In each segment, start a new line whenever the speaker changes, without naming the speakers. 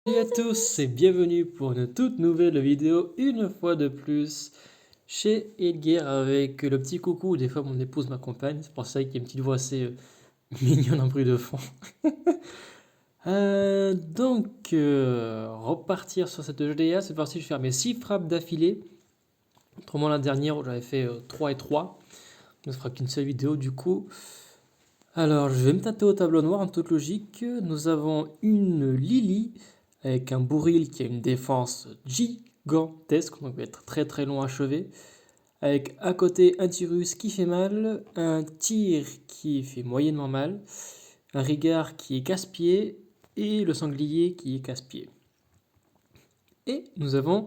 Salut à tous et bienvenue pour une toute nouvelle vidéo, une fois de plus, chez Edgar avec le petit coucou. Des fois mon épouse m'accompagne, c'est pour ça qu'il y a une petite voix assez mignonne en bruit de fond. Repartir sur cette GDA, cette fois-ci je vais faire mes 6 frappes d'affilée. Autrement la dernière où j'avais fait 3 et 3, ne fera qu'une seule vidéo du coup. Alors je vais me tâter au tableau noir en toute logique. Nous avons une Lily avec un Bouril qui a une défense gigantesque, donc va être très très long à achever. Avec à côté un Tyrus qui fait mal, un Tyr qui fait moyennement mal, un Rigard qui est casse-pied et le Sanglier qui est casse-pied. Et nous avons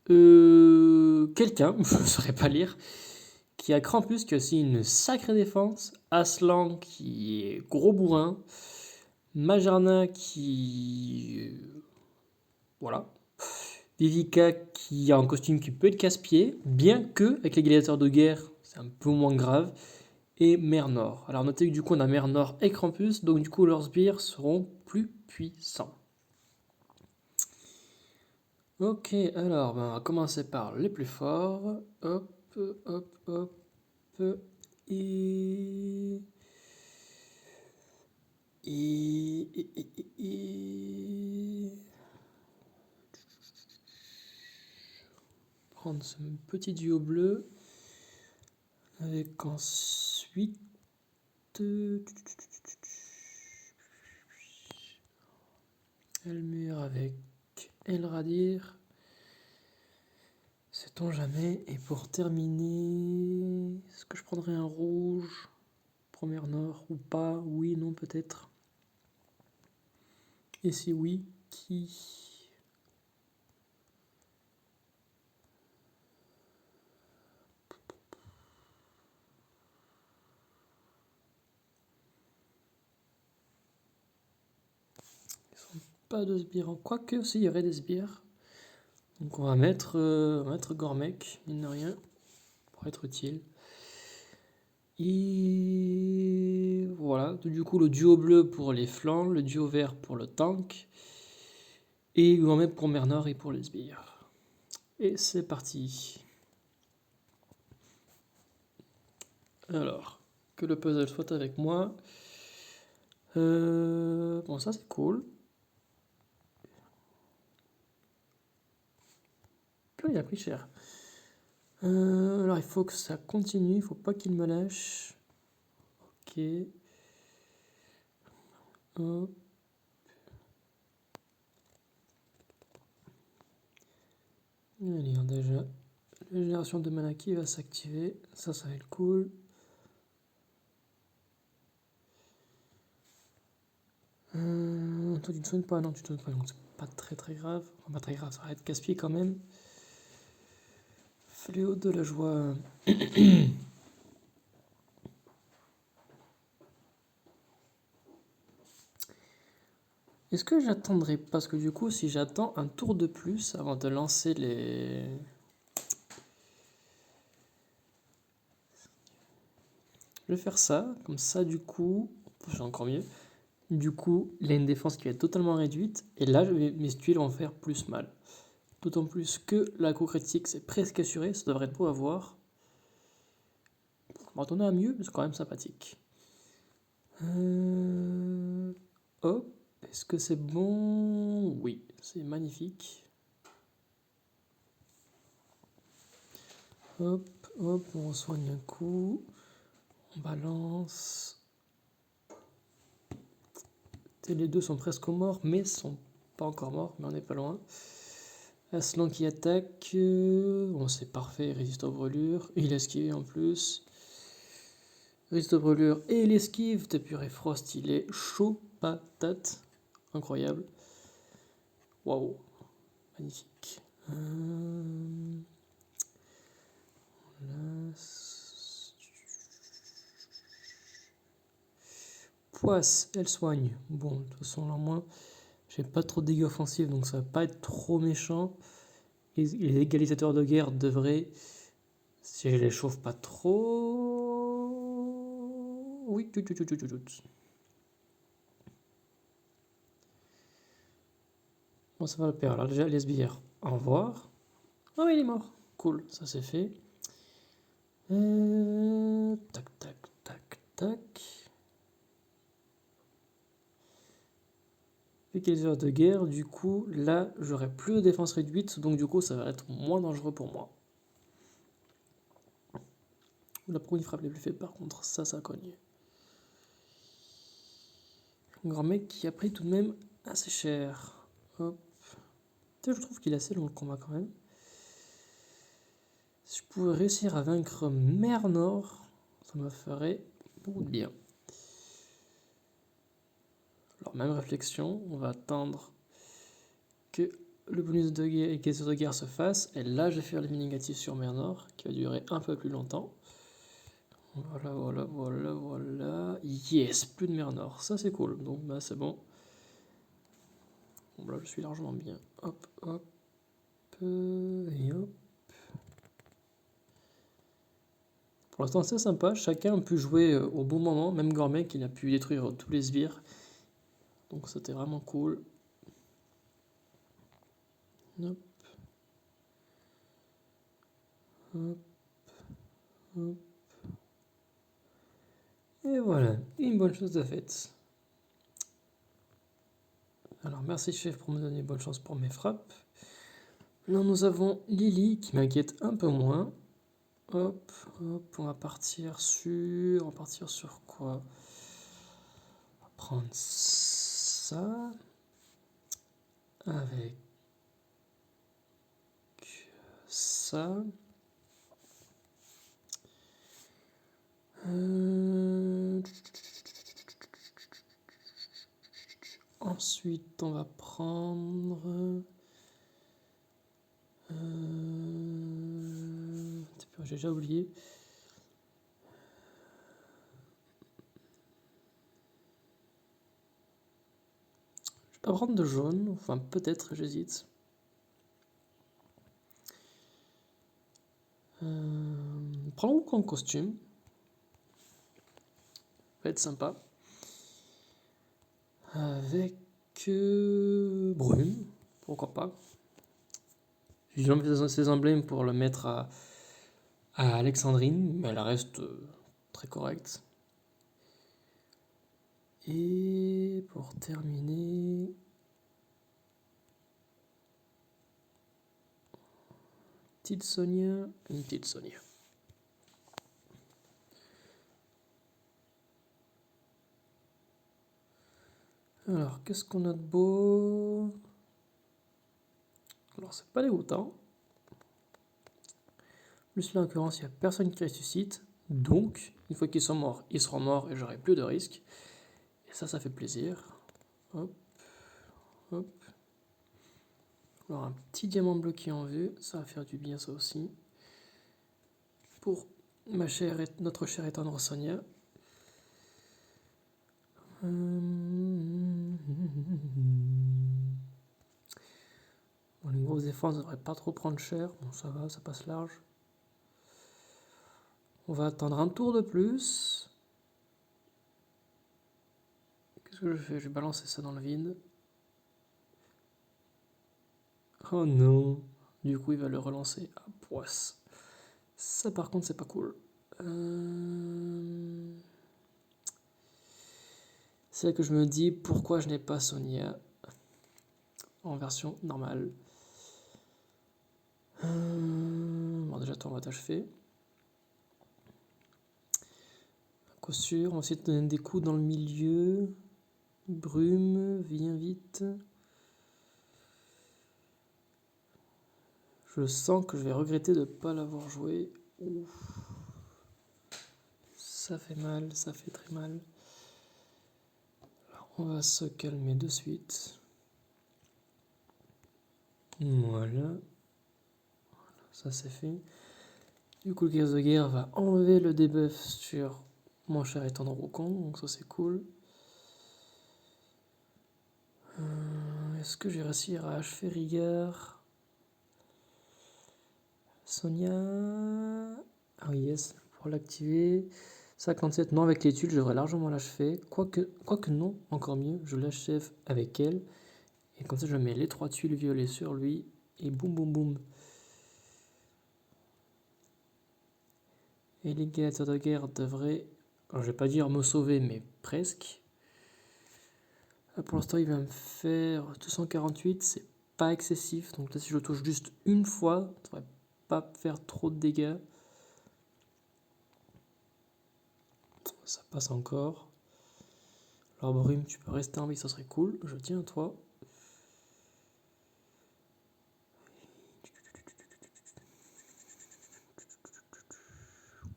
quelqu'un, je ne saurais pas lire, qui a Krampus qui a aussi une sacrée défense, Aslan qui est gros bourrin, Majarna qui... voilà. Vivica qui a un costume qui peut être casse-pied, bien que avec les gladiateurs de guerre, c'est un peu moins grave. Et Mernor. Alors notez que du coup on a Mernor et Krampus, donc du coup leurs sbires seront plus puissants. Ok, alors on va commencer par les plus forts. Hop, hop, hop. Et... Et... Prendre ce petit duo bleu. Avec ensuite... Elmur avec Elradir. Sait-on jamais. Et pour terminer... Est-ce que je prendrais un rouge? Première Nord ou pas? Oui, non, peut-être. Et si oui, qui? Pas de sbires. Quoique, si, il y aurait des sbires. Donc on va mettre Gormek, mine de rien, pour être utile. Et voilà, du coup le duo bleu pour les flancs, le duo vert pour le tank, et on va mettre pour Mernor et pour les sbires. Et c'est parti. Alors, que le puzzle soit avec moi. Bon, ça c'est cool. Puis il a pris cher. Alors il faut que ça continue, il faut pas qu'il me lâche. Ok. Hop. Allez, on a déjà la génération de mana qui va s'activer. Ça va être cool. Toi tu ne soignes pas, non tu ne soignes pas, donc c'est pas très très grave. Enfin, pas très grave, ça va être casse-pied quand même. Fléau de la joie. Est-ce que j'attendrai? Parce que du coup, si j'attends un tour de plus avant de lancer les... Je vais faire ça, comme ça du coup, c'est encore mieux. Du coup, il a une défense qui va être totalement réduite, et là, mes tuiles vont faire plus mal. D'autant plus que la coup critique, c'est presque assuré, ça devrait être beau à voir. On va retourner à mieux, mais c'est quand même sympathique. Hop, est-ce que c'est bon? Oui, c'est magnifique. Hop, hop, on soigne un coup. On balance. Les deux sont presque morts, mais sont pas encore morts, mais on n'est pas loin. Aslan qui attaque. Bon, c'est parfait, il résiste aux brûlures. Il esquive en plus. Résiste aux brûlures et il esquive. De purée Frost, il est chaud patate. Incroyable. Waouh, magnifique. Poisse, elle soigne. Bon, de toute façon, là, moins, j'ai pas trop de dégâts offensifs, donc ça va pas être trop méchant. Les égalisateurs de guerre devraient, si je les chauffe pas trop... Oui, tout. Bon, ça va le père. Alors déjà, les sbires, au revoir. Ah oui, il est mort. Cool, ça c'est fait. Tac, tac, tac, tac. Vu qu'il y a les heures de guerre, du coup, là, j'aurai plus de défense réduite, donc du coup, ça va être moins dangereux pour moi. La proue, il frappe les plus faibles, par contre, ça cogne. Un grand mec qui a pris tout de même assez cher. Hop. Je trouve qu'il est assez long le combat quand même. Si je pouvais réussir à vaincre Mernor, ça me ferait beaucoup de bien. Alors, même réflexion, on va attendre que le bonus de guerre et les de guerre se fasse. Et là, je vais faire l'ennemi négatif sur Mernor, qui va durer un peu plus longtemps. Voilà, voilà, voilà, voilà. Yes, plus de Mernor, ça c'est cool. Donc, bah, c'est bon. Bon, là, je suis largement bien. Hop, hop, et hop. Pour l'instant, c'est sympa. Chacun a pu jouer au bon moment. Même Gormek, il a pu détruire tous les sbires. Donc, c'était vraiment cool. Hop, hop, hop. Et voilà, une bonne chose de faite. Alors, merci chef pour me donner bonne chance pour mes frappes. Là, nous avons Lily qui m'inquiète un peu moins. Hop, hop, on va partir sur... On va partir sur quoi? On va prendre ça. Avec ça. Ensuite, on va prendre... J'ai déjà oublié. Je vais pas prendre de jaune, enfin peut-être, j'hésite. Prends comme costume. Ça va être sympa. Avec Brume, pourquoi pas. J'ai enlevé ses emblèmes pour le mettre à Alexandrine, mais elle reste très correcte. Et pour terminer, petite Sonia, une petite Sonia. Alors, qu'est-ce qu'on a de beau? Alors, c'est pas dégoûtant. Plus là, en l'occurrence, il n'y a personne qui ressuscite. Donc, une fois qu'ils sont morts, ils seront morts et j'aurai plus de risques. Et ça fait plaisir. Hop, hop. Alors, un petit diamant bloqué en vue, ça va faire du bien, ça aussi. Pour notre chère et tendre Sonia. Bon, les grosses défenses ne devraient pas trop prendre cher. Bon, ça va, ça passe large. On va attendre un tour de plus. Qu'est-ce que je fais? Je vais balancer ça dans le vide. Oh non. Du coup, il va le relancer à poisse. Ça, par contre, c'est pas cool. C'est là que je me dis pourquoi je n'ai pas Sonia en version normale. Bon, déjà, toi, on va t'achever. Cossure, on va essayer de donner des coups dans le milieu. Brume, viens vite. Je sens que je vais regretter de ne pas l'avoir joué. Ouf. Ça fait mal, ça fait très mal. Alors, on va se calmer de suite. Voilà. Ça c'est fait. Du coup, le Chaos de guerre va enlever le debuff sur mon cher et tendre Wukong, donc ça c'est cool. Est-ce que j'ai réussi à achever Rigard? Sonia. Ah oui, yes, pour l'activer. 57, non, avec les tuiles, je devrais largement l'achever. Quoique non, encore mieux, je l'achève avec elle. Et comme ça, je mets les 3 tuiles violettes sur lui. Et boum, boum, boum. Et les gladiateurs de guerre devraient, alors je vais pas dire me sauver, mais presque. Là, pour l'instant, il va me faire 248, c'est pas excessif. Donc là, si je touche juste une fois, ça devrait pas faire trop de dégâts. Ça passe encore. Alors Brume, tu peux rester en vie, ça serait cool. Je tiens à toi.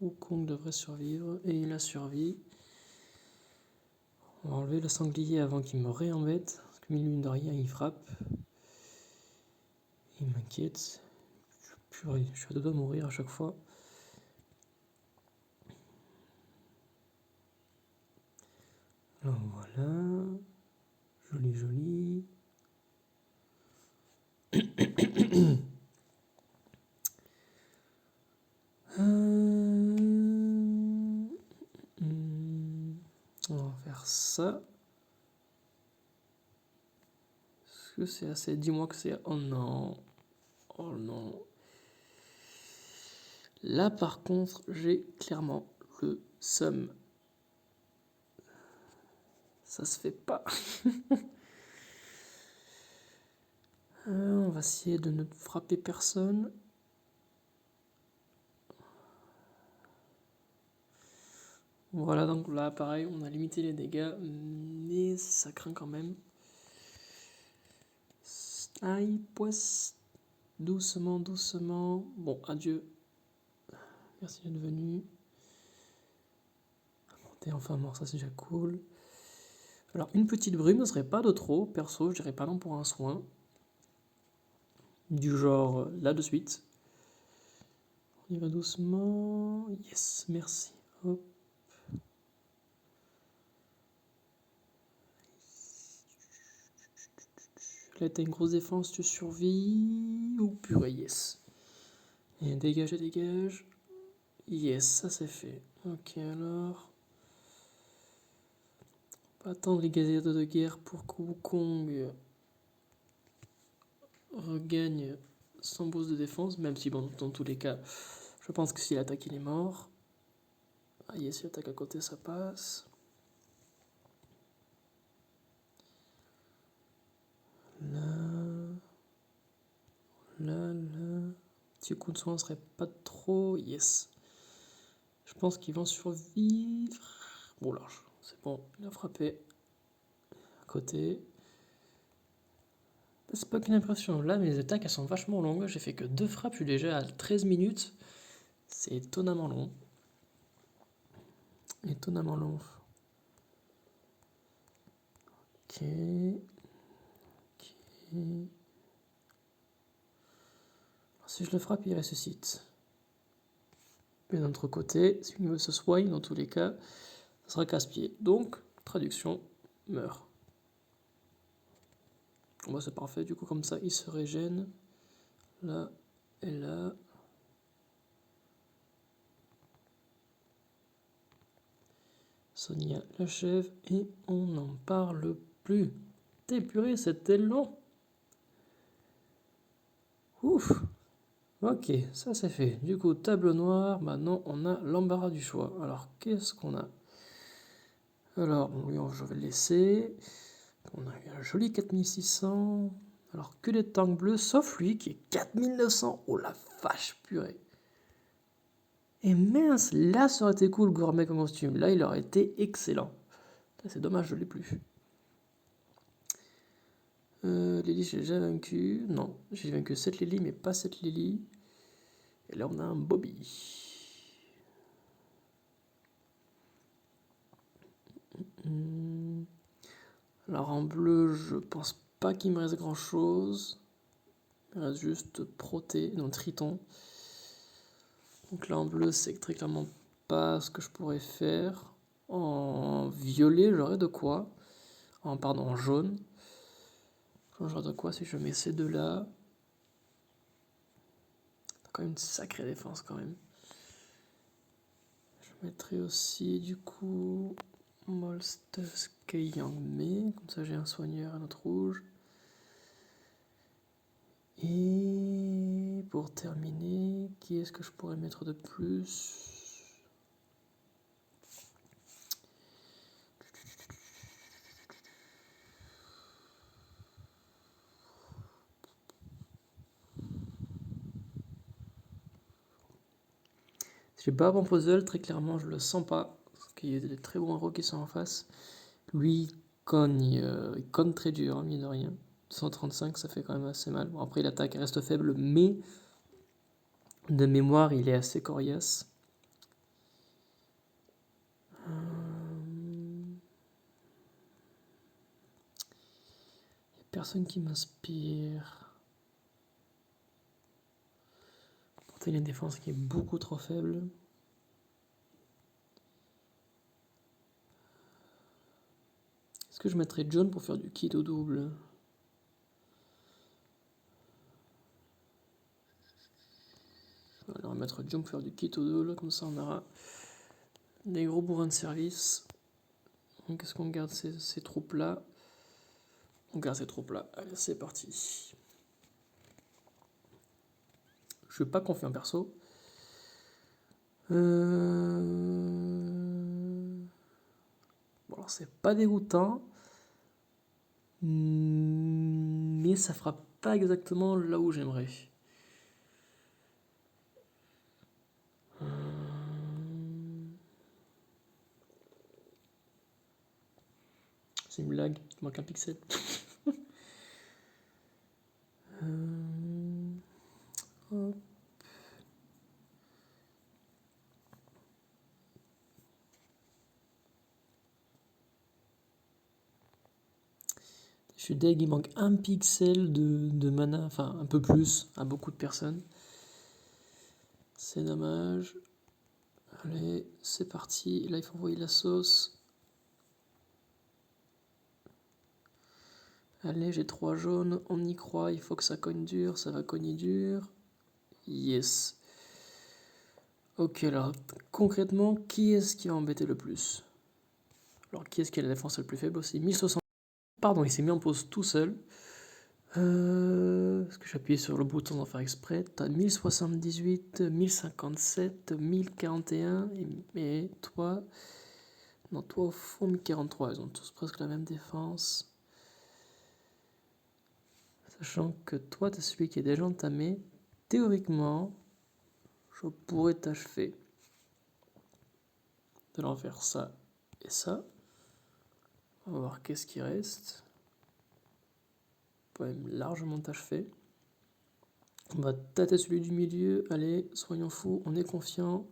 Wukong devrait survivre et il a survécu. On va enlever le sanglier avant qu'il me réembête. Parce que mine de rien, il frappe. Il m'inquiète. Purée, je suis à deux doigts de mourir à chaque fois. Alors voilà. Joli, joli. On va faire ça. Est-ce que c'est assez? Dis-moi que c'est... Oh non. Oh non. Là par contre, j'ai clairement le seum. Ça se fait pas. On va essayer de ne frapper personne. Voilà, donc là pareil, on a limité les dégâts, mais ça craint quand même. Aïe, poisse. Doucement, doucement. Bon, adieu. Merci d'être venu. T'es enfin mort, ça c'est déjà cool. Alors, une petite brume ne serait pas de trop. Perso, je dirais pas non pour un soin. Du genre, là de suite. On y va doucement. Yes, merci. Hop. Là, t'as une grosse défense, tu survis. Oh purée, yes. Et dégage, dégage. Yes, ça c'est fait. Ok, alors. On va attendre les gladiateurs de guerre pour que Wukong regagne son boost de défense, même si, bon, dans tous les cas, je pense que s'il attaque, il est mort. Ah, yes, s'il attaque à côté, ça passe. Là. Là, là. Petit coup de soin serait pas trop. Yes. Je pense qu'ils vont survivre. Bon, large. C'est bon, il a frappé. À côté. C'est pas qu'une impression. Là, mes attaques, elles sont vachement longues. J'ai fait que 2 frappes. Je suis déjà à 13 minutes. C'est étonnamment long. Étonnamment long. Ok. Ok. Alors, si je le frappe, il ressuscite. Et d'un autre côté, si il veut se soigne, dans tous les cas, ça sera casse-pied. Donc, traduction, meurt. Bon, bah, c'est parfait, du coup, comme ça, il se régène. Là et là. Sonia l'achève et on n'en parle plus. T'es purée, c'était long. Ouf. Ok, ça c'est fait. Du coup, tableau noir, maintenant on a l'embarras du choix. Alors, qu'est-ce qu'on a? Alors, bon, lui, je vais le laisser. On a un joli 4600. Alors, que les tanks bleus, sauf lui qui est 4900. Oh la vache, purée. Et mince, là ça aurait été cool, gourmet comme costume. Là, il aurait été excellent. C'est dommage, je l'ai plus. Lily, j'ai déjà vaincu. Non, j'ai vaincu cette Lily, mais pas cette Lily. Et là, on a un Bobby. Alors, en bleu, je pense pas qu'il me reste grand chose. Il me reste juste Proté, non Triton. Donc là, en bleu, c'est très clairement pas ce que je pourrais faire. En violet, j'aurais de quoi. Pardon, en jaune. J'aurais de quoi si je mets ces deux-là. Quand même une sacrée défense quand même. Je mettrai aussi du coup Molstusk et Yang Mei. Comme ça j'ai un soigneur, un autre rouge. Et pour terminer, qui est-ce que je pourrais mettre de plus? J'ai pas bon puzzle, très clairement, je le sens pas. Parce qu'il y a des très bons héros qui sont en face. Lui, il cogne très dur, hein, mine de rien. 135, ça fait quand même assez mal. Bon, après, l'attaque reste faible, mais de mémoire, il est assez coriace. Il n'y a personne qui m'inspire. Pourtant, il a une défense qui est beaucoup trop faible. Est-ce que je mettrais John pour faire du kit au double? On va mettre John pour faire du kit au double, comme ça on aura des gros bourrins de service. Qu'est-ce qu'on garde ces troupes-là? On garde ces troupes-là. Allez, c'est parti. Je suis pas confiant perso. Bon, alors c'est pas dégoûtant, mais ça fera pas exactement là où j'aimerais. C'est une blague, il manque un pixel. Hop. Je suis deg, il manque un pixel de mana, enfin un peu plus à beaucoup de personnes. C'est dommage. Allez, c'est parti. Là, il faut envoyer la sauce. Allez, j'ai 3 jaunes, on y croit, il faut que ça cogne dur, ça va cogner dur. Yes. Ok, alors concrètement, qui est-ce qui va embêter le plus? Alors, qui est-ce qui a la défense la plus faible aussi? 1060. Pardon, il s'est mis en pause tout seul. Est-ce que j'appuie sur le bouton sans faire exprès? T'as 1078, 1057, 1041, et toi... Non, toi au fond 1043, ils ont tous presque la même défense. Sachant que toi, t'es celui qui est déjà entamé. Théoriquement, je pourrais t'achever de leur faire ça et ça. On va voir qu'est-ce qui reste. On peut même largement t'achever. On va tâter celui du milieu. Allez, soyons fous, on est confiant.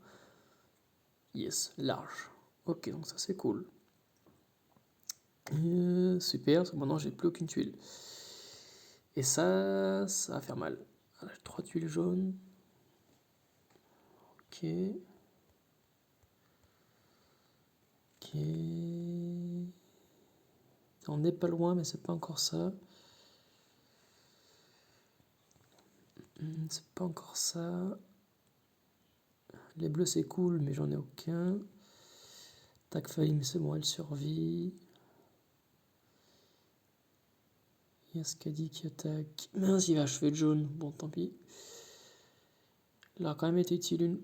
Yes, large. Ok, donc ça c'est cool. Super, parce que maintenant j'ai plus aucune tuile. Et ça va faire mal. Voilà, j'ai 3 tuiles jaunes. Ok. Ok. On n'est pas loin, mais c'est pas encore ça. C'est pas encore ça. Les bleus c'est cool, mais j'en ai aucun. Tac Falim, c'est bon, elle survit. Yaskadi qui attaque. Mince, il va achever jaune. Bon, tant pis. Il a quand même été utile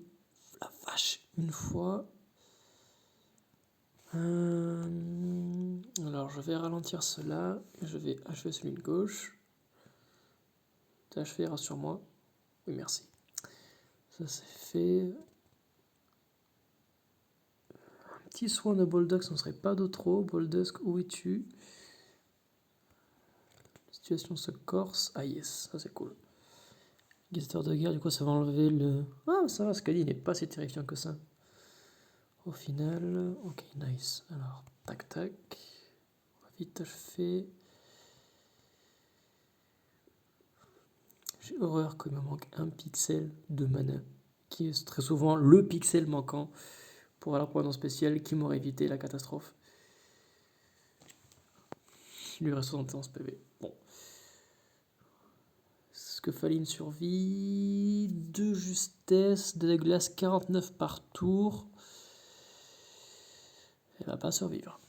la vache, une fois. Alors, je vais ralentir cela. Je vais achever celui de gauche. T'as achevé, rassure-moi. Oui, merci. Ça, c'est fait. Un petit soin de Boldusk, on ne serait pas de trop. Boldusk, où es-tu? La situation se corse. Ah, yes, ça, c'est cool. Guetteur de guerre, du coup, ça va enlever le... Ah, ça va, Skadi n'est pas si terrifiant que ça. Au final, ok, nice. Alors, tac, tac. On va vite achever. J'ai horreur qu'il me manque un pixel de mana, qui est très souvent le pixel manquant pour la provenance spéciale qui m'aurait évité la catastrophe. Il lui reste 71 PV. Bon. Est-ce que Faline survit? 2 justesse, de la glace 49 par tour. Elle va pas survivre.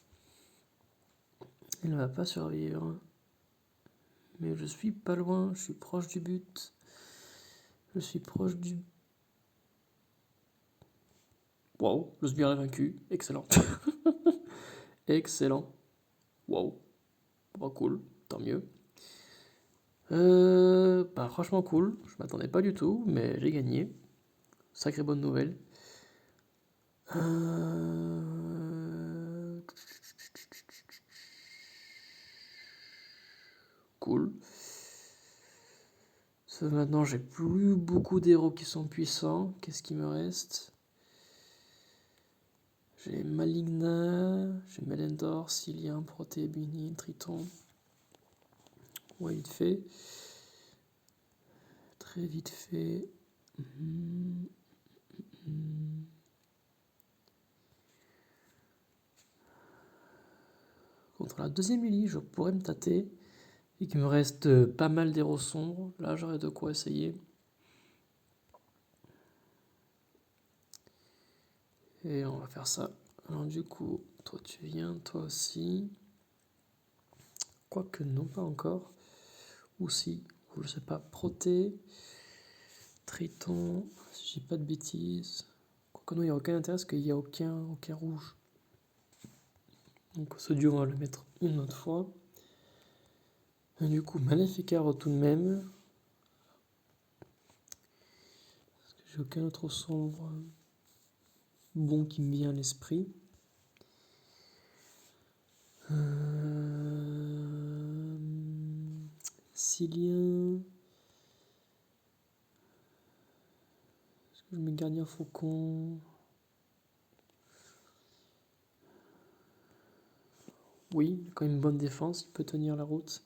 Elle va pas survivre. Mais je suis pas loin, je suis proche du but. Je suis proche du... Waouh, le sbire est vaincu. Excellent. Excellent. Waouh. Bon, cool, tant mieux. Bah, franchement cool, je m'attendais pas du tout, mais j'ai gagné. Sacrée bonne nouvelle. Cool. Maintenant, j'ai plus beaucoup d'héros qui sont puissants. Qu'est-ce qui me reste? J'ai Maligna, j'ai Melendor, Cillian, Proté, Bini, Triton. Ouais, vite fait. Très vite fait. Contre la deuxième Lily, je pourrais me tâter. Et qu'il me reste pas mal d'héros sombres. Là, j'aurais de quoi essayer. Et on va faire ça. Alors du coup, toi tu viens, toi aussi. Quoique non, pas encore. Ou si, ou je sais pas. Proté, Triton, si j'ai pas de bêtises. Quoique non, il n'y a aucun intérêt parce qu'il n'y a aucun rouge. Donc ce duo, on va le mettre une autre fois. Et du coup, Maléficar tout de même. Parce que j'ai aucun autre sombre bon qui me vient à l'esprit. Cillian. Est-ce que je mets Gardien Faucon? Oui, il a quand même une bonne défense, il peut tenir la route.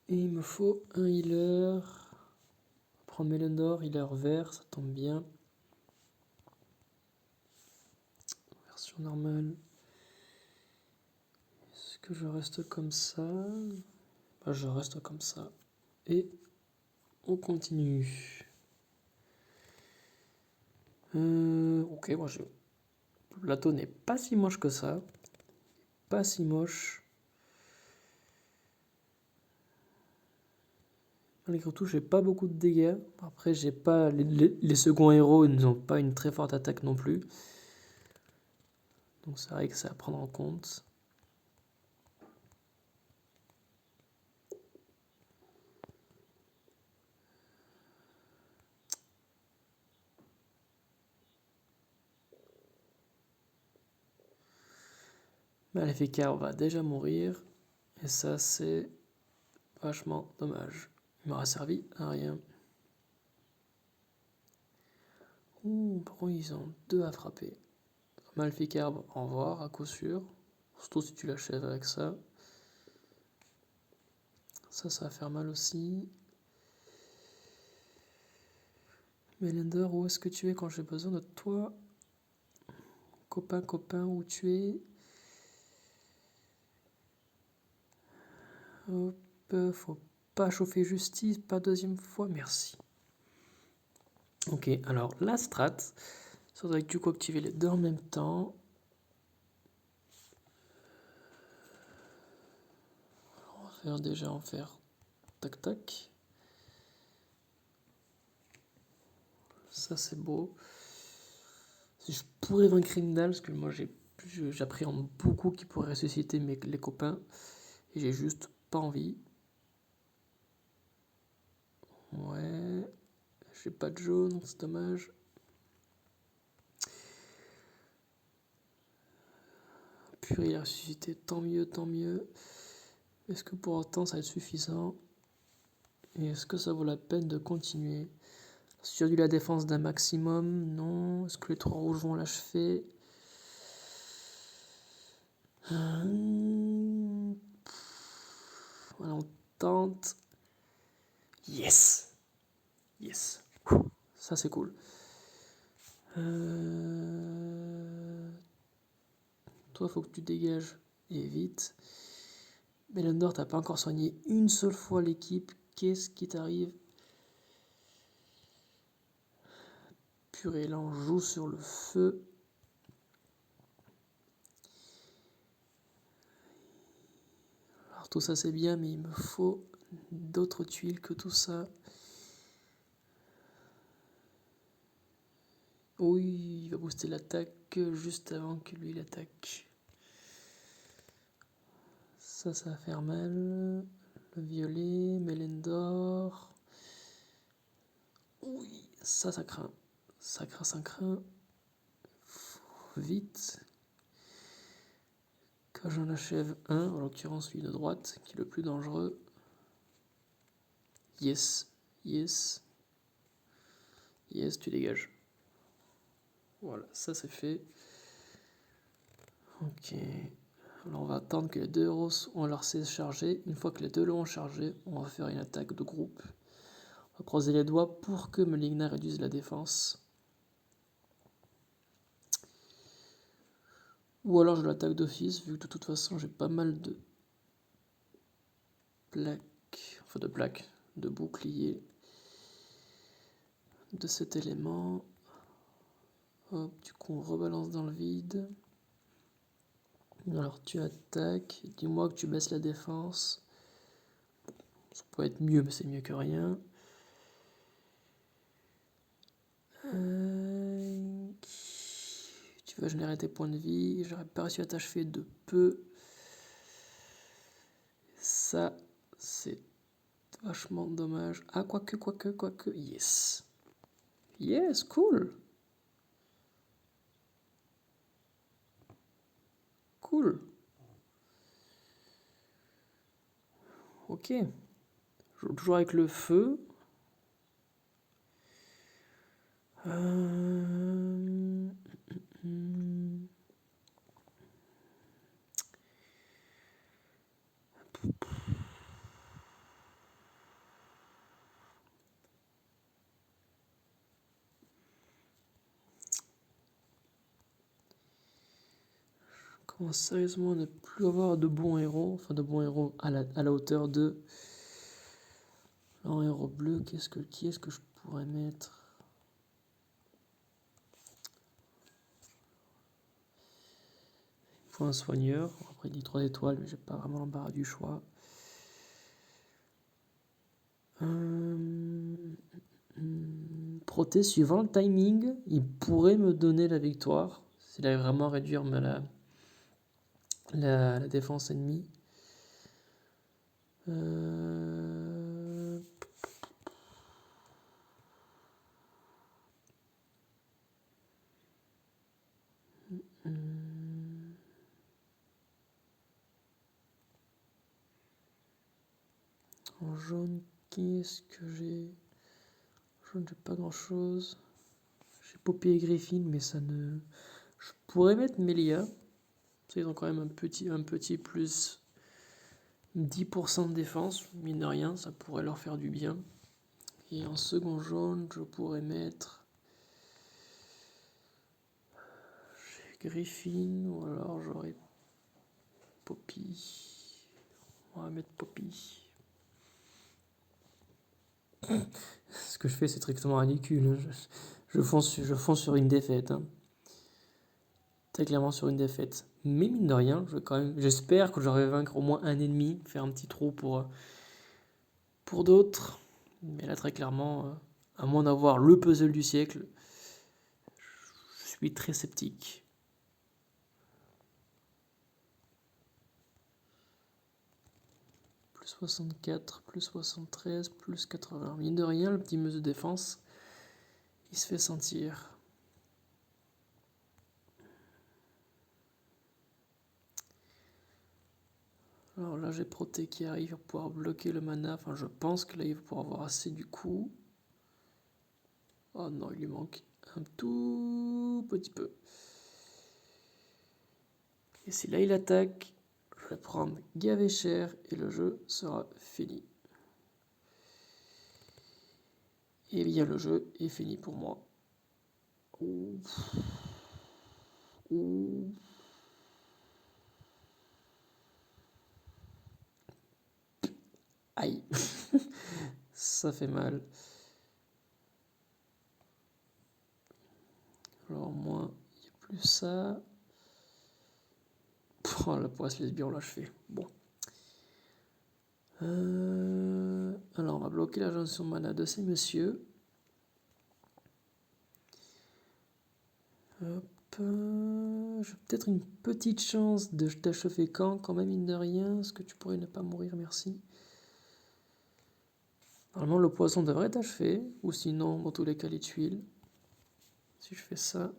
Et il me faut un healer. On va prendre Melendor, healer vert, ça tombe bien. Version normale. Est-ce que je reste comme ça? Bah, je reste comme ça. Et on continue. Ok, moi le plateau n'est pas si moche que ça. Pas si moche. Malgré tout, j'ai pas beaucoup de dégâts. Après, j'ai pas les seconds héros, ils n'ont pas une très forte attaque non plus. Donc c'est vrai que c'est à prendre en compte. Maléfica va déjà mourir. Et ça, c'est vachement dommage. Il m'aura servi à rien. Ouh, par contre, ils ont deux à frapper. Maléfica, au revoir, à coup sûr. Surtout si tu l'achèves avec ça. Ça va faire mal aussi. Melender, où est-ce que tu es quand j'ai besoin de toi? Copain, copain, où tu es? Hop, faut pas chauffer justice, pas deuxième fois, merci. Ok, alors la strat, il faudrait que du coup activer les deux en même temps. On va faire déjà en faire tac tac. Ça c'est beau. Si je pourrais vaincre Imdal, parce que moi j'appréhende beaucoup qui pourrait ressusciter les copains, et j'ai juste pas envie. Ouais, j'ai pas de jaune, c'est dommage. Purée, il a ressuscité, tant mieux, tant mieux. Est-ce que pour autant ça va être suffisant? Et est-ce que ça vaut la peine de continuer? Si j'ai dû la défense d'un maximum, non. Est-ce que les trois rouges vont l'achever? Voilà, on tente. Yes! Yes! Ça c'est cool. Toi, faut que tu dégages et vite. Melendor, t'as pas encore soigné une seule fois l'équipe. Qu'est-ce qui t'arrive? Purée, là on joue sur le feu. Alors tout ça c'est bien, mais il me faut d'autres tuiles que tout ça. Oui, il va booster l'attaque juste avant que lui l'attaque. Ça va faire mal. Le violet, Melendor. Oui, ça craint. Ça craint. Vite. Quand j'en achève un, en l'occurrence celui de droite, qui est le plus dangereux. Yes, tu dégages. Voilà, ça c'est fait. Ok. Alors on va attendre que les deux héros ont leur CS chargé. Une fois que les deux l'ont chargé, on va faire une attaque de groupe. On va croiser les doigts pour que Maligna réduise la défense. Ou alors je l'attaque d'office, vu que de toute façon j'ai pas mal de plaques, de boucliers de cet élément. Hop, du coup on rebalance dans le vide. Alors tu attaques, dis-moi que tu baisses la défense. Ça peut être mieux, mais c'est mieux que rien. Tu vas générer tes points de vie. J'aurais pas réussi à t'achever de peu. Ça, c'est vachement dommage. Ah, quoique. Yes. Yes, cool. Cool. Ok. Je joue toujours avec le feu. Commence sérieusement à ne plus avoir de bons héros. Enfin, de bons héros à la hauteur de... En héros bleu, qui est-ce que je pourrais mettre? Il faut un soigneur. Après, il dit 3 étoiles, mais j'ai pas vraiment l'embarras du choix. Proté, suivant le timing, il pourrait me donner la victoire. S'il avait vraiment réduire la défense ennemie. En jaune, qu'est-ce que j'ai? En jaune, j'ai pas grand chose. J'ai Poppy et Griffin, mais ça ne. Je pourrais mettre Melia. Ils ont quand même un petit plus 10% de défense, mine de rien, ça pourrait leur faire du bien. Et en second jaune, je pourrais mettre Griffin, ou alors j'aurais Poppy. On va mettre Poppy. Ce que je fais, c'est strictement ridicule. Je fonce sur une défaite. Hein. Très clairement sur une défaite. Mais mine de rien, j'espère que j'aurai vaincre au moins un ennemi, faire un petit trou pour d'autres. Mais là, très clairement, à moins d'avoir le puzzle du siècle, je suis très sceptique. Plus 64, plus 73, plus 80. Mine de rien, le petit meuse de défense, il se fait sentir. Alors là, j'ai Proté qui arrive pour pouvoir bloquer le mana. Enfin, je pense que là, il va pouvoir avoir assez du coup. Oh non, il lui manque un tout petit peu. Et si là, il attaque, je vais prendre gavé cher et le jeu sera fini. Et bien, le jeu est fini pour moi. Ouh. Ouh. Aïe. Ça fait mal. Alors moi, il n'y a plus ça. Oh, la poisse lesbienne, là je fais. Bon. Alors, on va bloquer la jonction mana de ces messieurs. Hop, j'ai peut-être une petite chance de t'achever quand même, mine de rien. Est-ce que tu pourrais ne pas mourir, merci. Normalement, le poison devrait t'achever, ou sinon, dans tous les cas, les tuiles. Si je fais ça.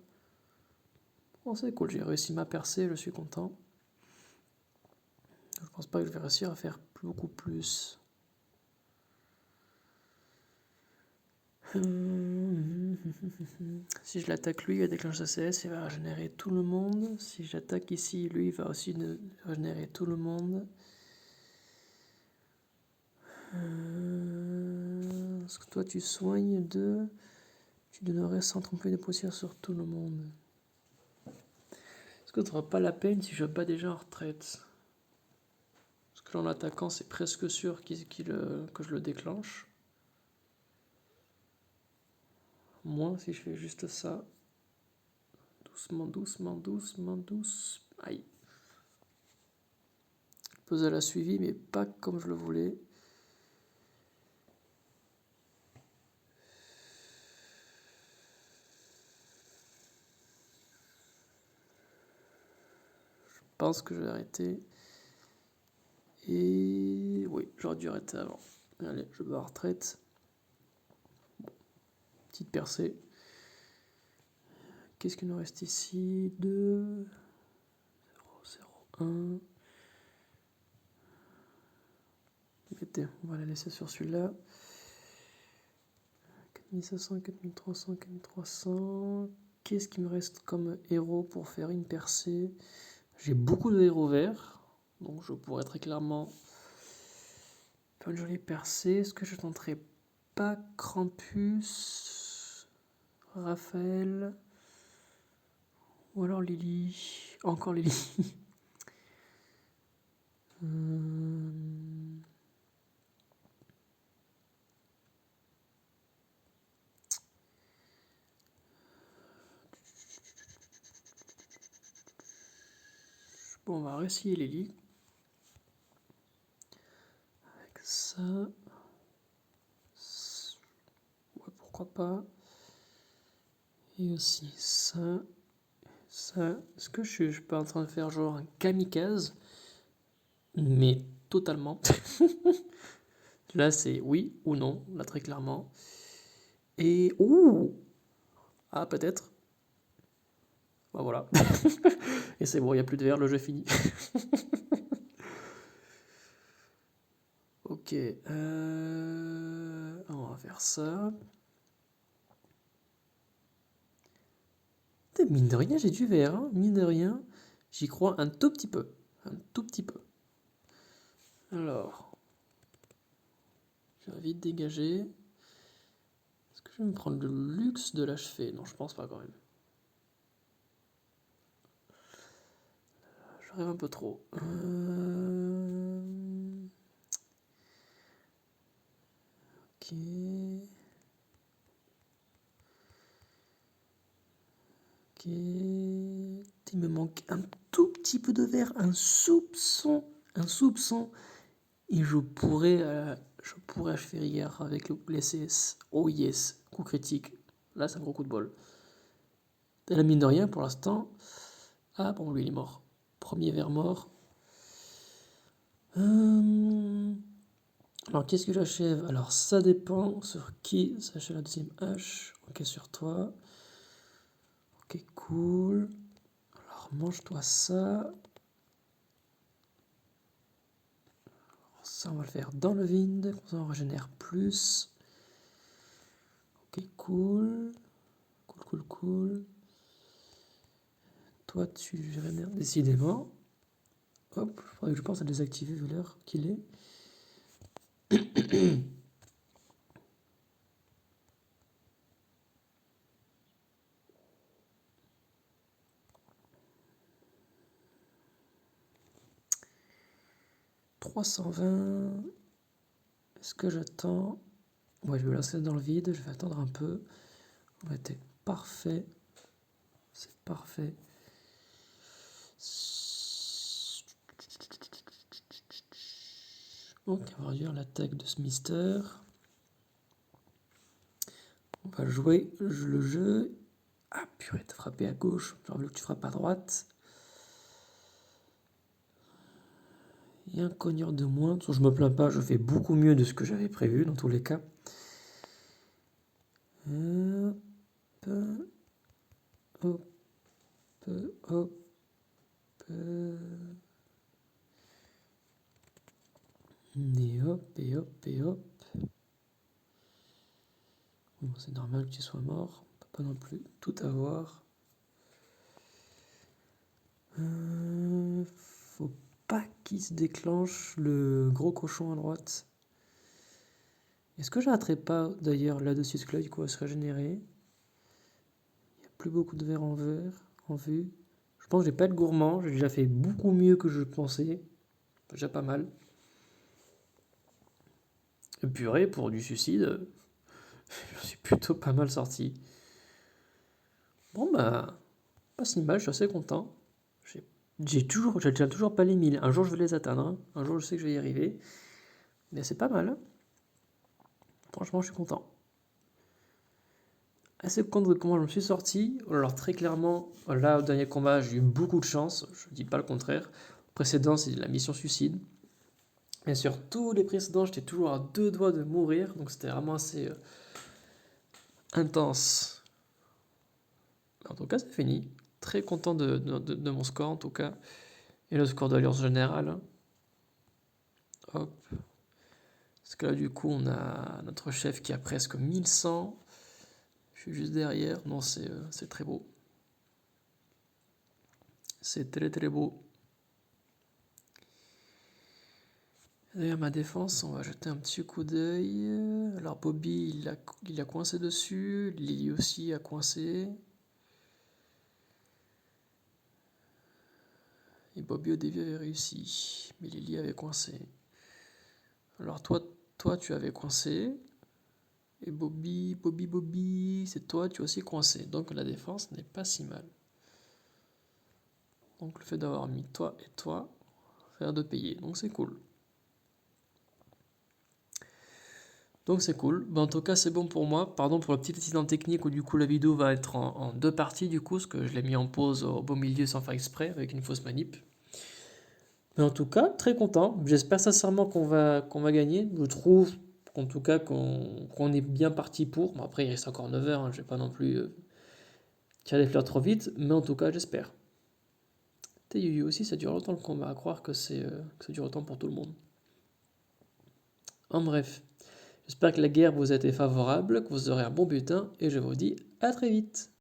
Bon, c'est cool, j'ai réussi ma percée, je suis content. Je pense pas que je vais réussir à faire beaucoup plus. Si je l'attaque lui, il va déclencher sa CS, il va régénérer tout le monde. Si j'attaque ici, lui, il va aussi régénérer tout le monde. Est-ce que toi tu soignes de... Tu donnerais 130 points de poussière sur tout le monde. Est-ce que ça ne vaudra pas la peine si je bats déjà en retraite? Parce que là en attaquant c'est presque sûr que je le déclenche. Moins si je fais juste ça. Doucement, doucement, doucement, doucement. Aïe. Le puzzle a suivi mais pas comme je le voulais. Je pense que je vais arrêter. Et oui, j'aurais dû arrêter avant. Allez, je vais en retraite. Bon. Petite percée. Qu'est-ce qu'il nous reste ici? 2, 0, 0, 1. On va la laisser sur celui-là. 4500, 4300, 4300. Qu'est-ce qui me reste comme héros pour faire une percée? J'ai beaucoup de héros verts, donc je pourrais très clairement faire une jolie percée. Est-ce que je tenterai pas Krampus, Raphaël, ou alors Lily? Encore Lily. Bon, on va réessayer Lily. Avec ça. Ouais, pourquoi pas. Et aussi ça. Ça. Est-ce que je suis pas en train de faire genre un kamikaze? Mais totalement. Là, c'est oui ou non, là, très clairement. Et. Ouh! Ah, peut-être. Bah voilà. Et c'est bon, il n'y a plus de verre, le jeu est fini. Ok. On va faire ça. Mine de rien, j'ai du verre. Hein. Mine de rien, j'y crois un tout petit peu. Un tout petit peu. Alors. Je vais vite dégager. Est-ce que je vais me prendre le luxe de l'achever? Non, je pense pas quand même. Je rêve un peu trop. Ok. Ok. Il me manque un tout petit peu de verre, un soupçon, et je pourrais achever hier avec les CS. Oh yes, coup critique. Là, c'est un gros coup de bol. Et la mine de rien, pour l'instant. Ah bon, lui, il est mort. Premier verre mort. Alors, qu'est-ce que j'achève? Alors, ça dépend sur qui s'achève la deuxième hache. Ok, sur toi. Ok, cool. Alors, mange-toi ça. Ça, on va le faire dans le vide. Comme ça, on régénère plus. Ok, cool. Cool, cool, cool. Toi, tu régénères décidément. Hop, faudrait que je pense à désactiver vu l'heure qu'il est. 320. Est-ce que j'attends? Ouais, je vais me lancer dans le vide. Je vais attendre un peu. On va être parfait. C'est parfait. Donc on va réduire l'attaque de ce Mister. On va jouer le jeu. Ah purée, t'as frappé à gauche. J'aurais voulu que tu frappes à droite. Et un cogneur de moins. Je me plains pas, je fais beaucoup mieux de ce que j'avais prévu dans tous les cas. Hop, hop, hop. Et hop, et hop, et hop. Bon, c'est normal que tu sois mort. On peut pas non plus tout avoir. Faut pas qu'il se déclenche le gros cochon à droite. Est-ce que j'arrêterai pas d'ailleurs là-dessus ce que là du coup va se régénérer? Il n'y a plus beaucoup de verre en vue. Je pense que je vais pas être gourmand. J'ai déjà fait beaucoup mieux que je pensais. Déjà pas mal. Et purée, pour du suicide, je suis plutôt pas mal sorti. Bon bah, pas si mal, je suis assez content. J'ai toujours pas les 1000. Un jour je vais les atteindre, hein. Un jour je sais que je vais y arriver. Mais c'est pas mal, hein. Franchement, je suis content. Assez content de comment je me suis sorti. Alors très clairement, là au dernier combat, j'ai eu beaucoup de chance. Je ne dis pas le contraire. Le précédent, c'est la mission suicide. Et sur tous les précédents, j'étais toujours à 2 doigts de mourir. Donc c'était vraiment assez intense. En tout cas, c'est fini. Très content de mon score en tout cas. Et le score de l'Alliance Générale, hein. Hop. Parce que là, du coup, on a notre chef qui a presque 1100. Je suis juste derrière. Non, c'est très beau. C'est très très beau. D'ailleurs, ma défense, on va jeter un petit coup d'œil. Alors, Bobby, il a coincé dessus. Lily aussi a coincé. Et Bobby au début avait réussi. Mais Lily avait coincé. Alors, toi, tu avais coincé. Et Bobby, c'est toi, tu as aussi coincé. Donc, la défense n'est pas si mal. Donc, le fait d'avoir mis toi et toi, ça a l'air de payer. Donc, c'est cool. Donc c'est cool. En tout cas, c'est bon pour moi. Pardon pour le petit incident technique où du coup la vidéo va être en 2 parties du coup, parce que je l'ai mis en pause au beau milieu sans faire exprès avec une fausse manip. Mais en tout cas, très content. J'espère sincèrement qu'on va gagner. Je trouve en tout cas qu'on est bien parti pour. Bon, après, il reste encore 9 heures, hein, je vais pas non plus tirer les fleurs trop vite, mais en tout cas, j'espère. Yu aussi, ça dure longtemps le combat, à croire que ça dure autant pour tout le monde. En bref. J'espère que la guerre vous a été favorable, que vous aurez un bon butin, et je vous dis à très vite.